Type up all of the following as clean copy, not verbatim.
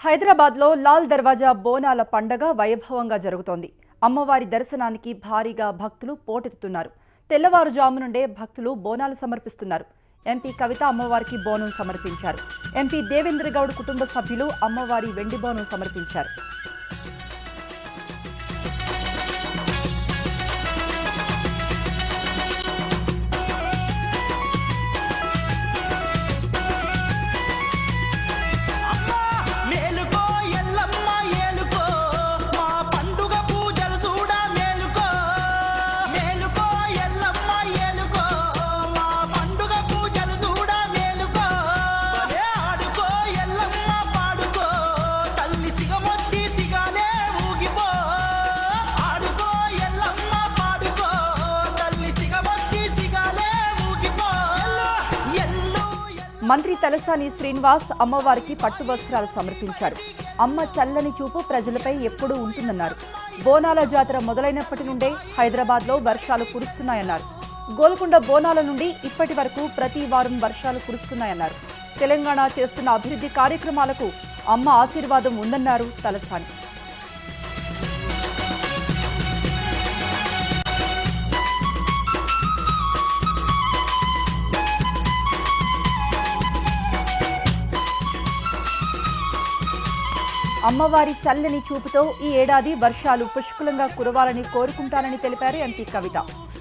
హైదరాబాద్లో లాల్ దర్వాజా బోనాల పండగ వైభవంగా జరుగుతోంది. అమ్మవారి దర్శనానికి భారీగా భక్తులు పోటెత్తుతున్నారు. తెల్లవారుజాము నుండే భక్తులు బోనాలు సమర్పిస్తున్నారు. ఎంపీ కవిత అమ్మవారికి బోనం సమర్పించారు. ఎంపీ దేవేంద్ర గౌడ్ కుటుంబ సభ్యులు అమ్మవారి వెండి బోనం సమర్పించారు. మంత్రి తలసాని శ్రీనివాస్ అమ్మవారికి పట్టు వస్త్రాలు సమర్పించారు. అమ్మ చల్లని చూపు ప్రజలపై ఎప్పుడూ ఉంటుందన్నారు. బోనాల జాతర మొదలైనప్పటి నుండే హైదరాబాద్లో వర్షాలు కురుస్తున్నాయన్నారు. గోల్కొండ బోనాల నుండి ఇప్పటి వరకు ప్రతి వారం వర్షాలు కురుస్తున్నాయన్నారు. తెలంగాణ చేస్తున్న అభివృద్ధి కార్యక్రమాలకు అమ్మ ఆశీర్వాదం ఉందన్నారు తలసాని. అమ్మవారి చల్లని చూపుతో ఈ ఏడాది వర్షాలు పుష్కలంగా కురవాలని కోరుకుంటానని తెలిపారు ఎంపీ కవిత.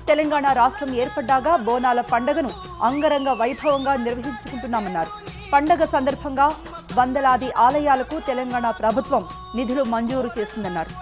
తెలంగాణ రాష్ట్రం ఏర్పడ్డాగా బోనాల పండుగను అంగరంగ వైభవంగా నిర్వహించుకుంటున్నామన్నారు. పండగ సందర్భంగా వందలాది ఆలయాలకు తెలంగాణ ప్రభుత్వం నిధులు మంజూరు చేస్తుందన్నారు.